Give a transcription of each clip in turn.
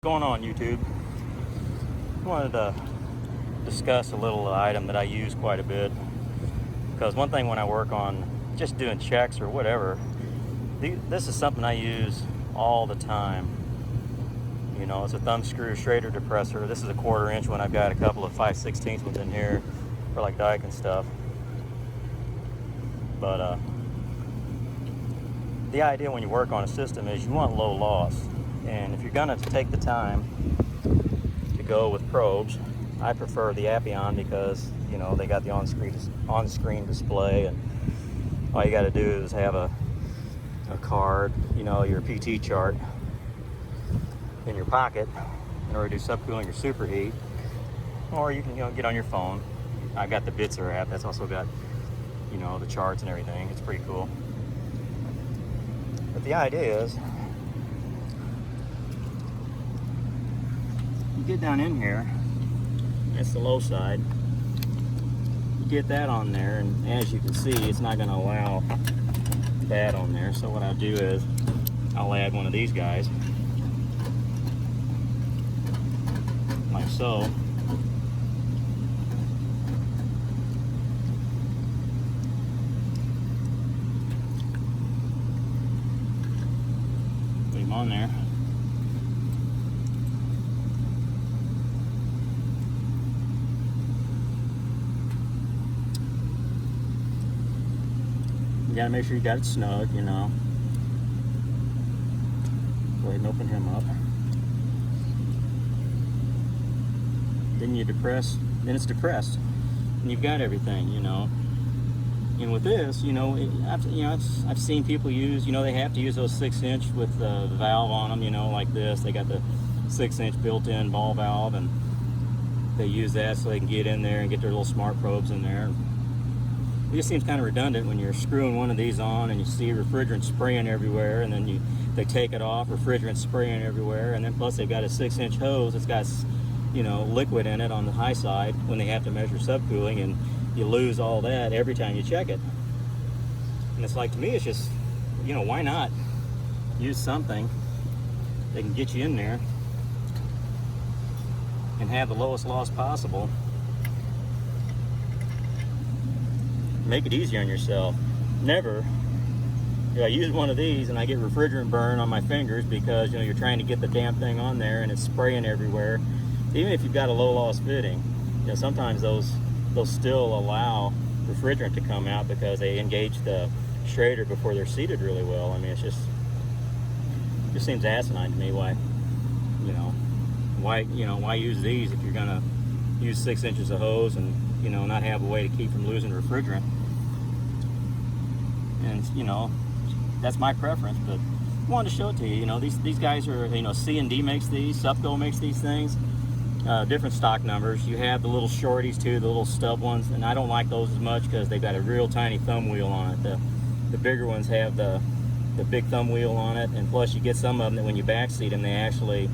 Going on YouTube? I wanted to discuss a little item that I use quite a bit, because one thing when I work on just doing checks or whatever, this is something I use all the time. You know, it's a thumb screw Schrader depressor. This is a 1/4 inch one. I've got a couple of 5/16 ones in here for like dike and stuff. But the idea when you work on a system is you want low loss. And if you're gonna take the time to go with probes, I prefer the Appion because, you know, they got the on-screen display, and all you got to do is have a card, you know, your PT chart in your pocket in order to do subcooling or superheat, or you can, you know, get on your phone. I've got the Bitzer app. That's also got, you know, the charts and everything. It's pretty cool. But the idea is, you get down in here, that's the low side, you get that on there, and as you can see, it's not going to allow that on there. So what I'll do is I'll add one of these guys like so. Put him on there. You gotta make sure you got it snug, you know. Go ahead and open him up. Then you depress, then it's depressed, and you've got everything, you know. And with this, you know, I've seen people use, you know, they have to use those 6-inch with the valve on them, you know, like this. They got the 6-inch built-in ball valve, and they use that so they can get in there and get their little smart probes in there. It just seems kind of redundant when you're screwing one of these on and you see refrigerant spraying everywhere, and then they take it off, refrigerant spraying everywhere, and then plus they've got a 6-inch hose that's got, you know, liquid in it on the high side when they have to measure subcooling, and you lose all that every time you check it. And it's like, to me, it's just, you know, why not use something that can get you in there and have the lowest loss possible. Make it easier on yourself. Never do I use one of these and I get refrigerant burn on my fingers because, you know, you're trying to get the damn thing on there and it's spraying everywhere. Even if you've got a low loss fitting, you know, sometimes those still allow refrigerant to come out because they engage the Schrader before they're seated really well. I mean, it just seems asinine to me. Why use these if you're gonna use 6 inches of hose and, you know, not have a way to keep from losing refrigerant? And, you know, that's my preference, but I wanted to show it to you. You know, these guys are, you know, C&D makes these, Supco makes these things, different stock numbers. You have the little shorties too, the little stub ones, and I don't like those as much because they've got a real tiny thumb wheel on it. The bigger ones have the big thumb wheel on it, and plus you get some of them that when you backseat them, they actually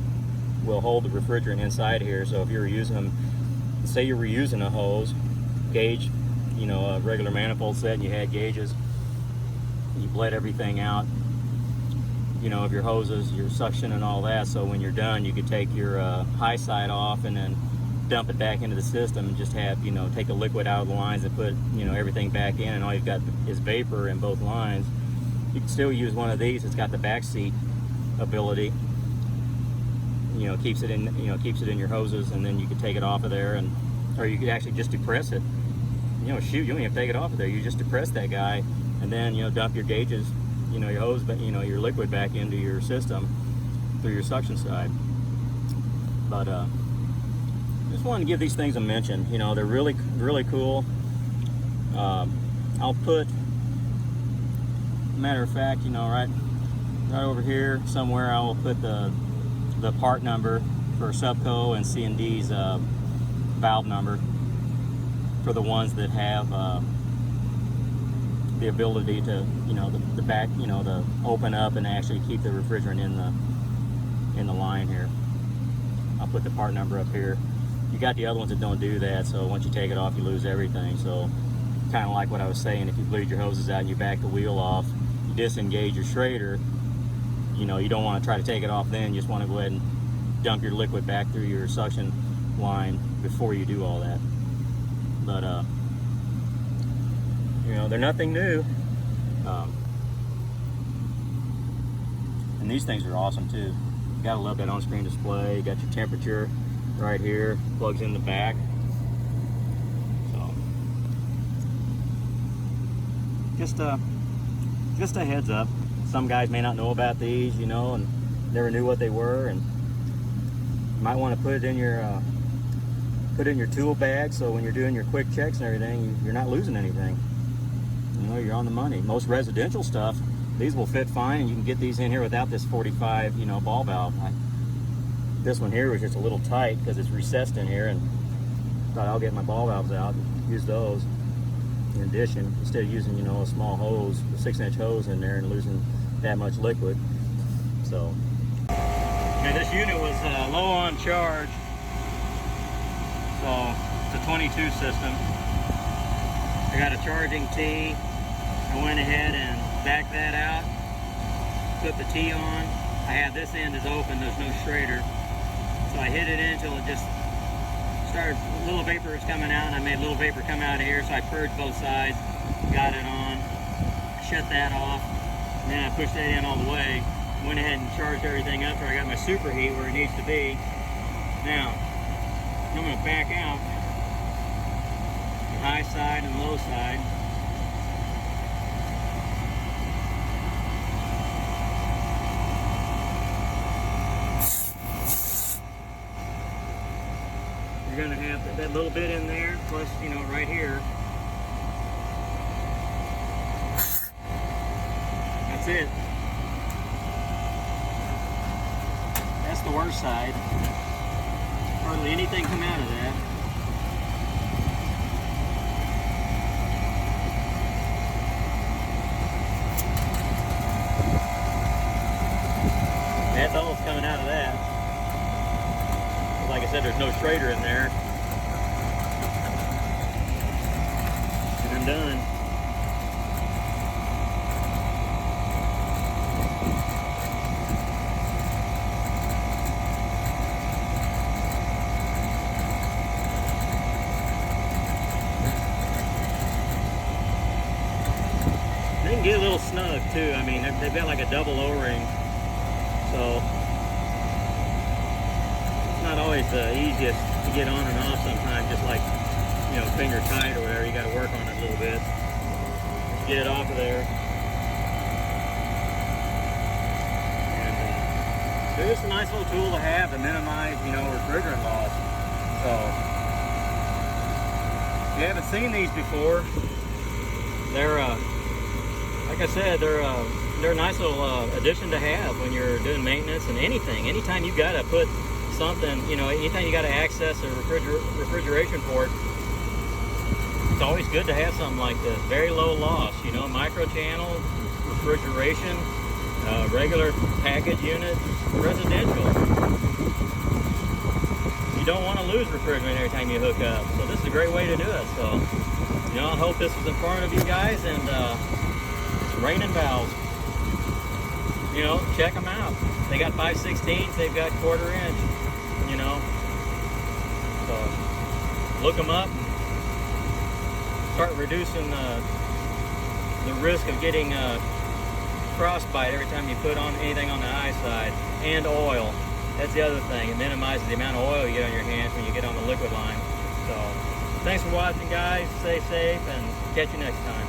will hold the refrigerant inside here. So if you were using them, say you were using a hose gauge, you know, a regular manifold set, and you had gauges, you bled everything out, you know, of your hoses, your suction and all that, so when you're done you could take your high side off and then dump it back into the system and just have, you know, take a liquid out of the lines and put, you know, everything back in, and all you've got is vapor in both lines. You can still use one of these. It's got the back seat ability, you know, keeps it in your hoses, and then you can take it off of there, and or you could actually just depress it. You know, shoot, you don't even take it off of there. You just depress that guy, and then, you know, dump your gauges, you know, your hose, but, you know, your liquid back into your system through your suction side. But just wanted to give these things a mention. You know, they're really, really cool. I'll put, matter of fact, you know, right over here somewhere, I will put the part number for Supco and C&D's valve number for the ones that have the ability to, you know, the back, you know, to open up and actually keep the refrigerant in the line here. I'll put the part number up here. You got the other ones that don't do that, so once you take it off, you lose everything. So kind of like what I was saying, if you bleed your hoses out and you back the wheel off, you disengage your Schrader, you know, you don't want to try to take it off then. You just want to go ahead and dump your liquid back through your suction line before you do all that. But you know, they're nothing new. And these things are awesome too. You gotta love that on-screen display. You got your temperature right here, plugs in the back. So just a heads up. Some guys may not know about these, you know, and never knew what they were, and you might want to put it in your tool bag, so when you're doing your quick checks and everything, you're not losing anything. You know, you're on the money. Most residential stuff, these will fit fine, and you can get these in here without this 45, you know, ball valve. This one here was just a little tight because it's recessed in here, and thought I'll get my ball valves out and use those. In addition, instead of using, you know, a small hose, a 6-inch hose in there and losing that much liquid. So, okay, this unit was low on charge, so it's a 22 system. I got a charging T. I went ahead and backed that out, put the T on. I have this end is open, there's no Schrader. So I hit it in until it just started, little vapor was coming out, and I made a little vapor come out of here, so I purged both sides, got it on, shut that off, and then I pushed that in all the way, went ahead and charged everything up, so I got my superheat where it needs to be. Now, I'm going to back out the high side and low side. You're going to have that little bit in there, plus, you know, right here. That's it. That's the worst side. Hardly anything come out of that. That's all that's coming out of that. Like I said, there's no Schrader in there. And I'm done. They can get a little snug too. I mean, they've got like a double O-ring. So not always the easiest to get on and off sometimes, just like, you know, finger tight or whatever. You got to work on it a little bit to get it off of there. And they're just a nice little tool to have to minimize, you know, refrigerant loss. So if you haven't seen these before, they're like I said, they're a nice little addition to have when you're doing maintenance and anything. Anytime you got to put something, you know, anytime you got to access a refrigeration port, it's always good to have something like this. Very low loss, you know, micro channel, refrigeration, regular package unit, residential. You don't want to lose refrigerant every time you hook up, so this is a great way to do it. So, you know, I hope this was informative, you guys, and it's raining valves. You know, check them out. They got 5/16, they've got 1/4 inch, you know. So look them up. Start reducing the risk of getting frostbite every time you put on anything on the eye side. And oil. That's the other thing. It minimizes the amount of oil you get on your hands when you get on the liquid line. So thanks for watching, guys. Stay safe and catch you next time.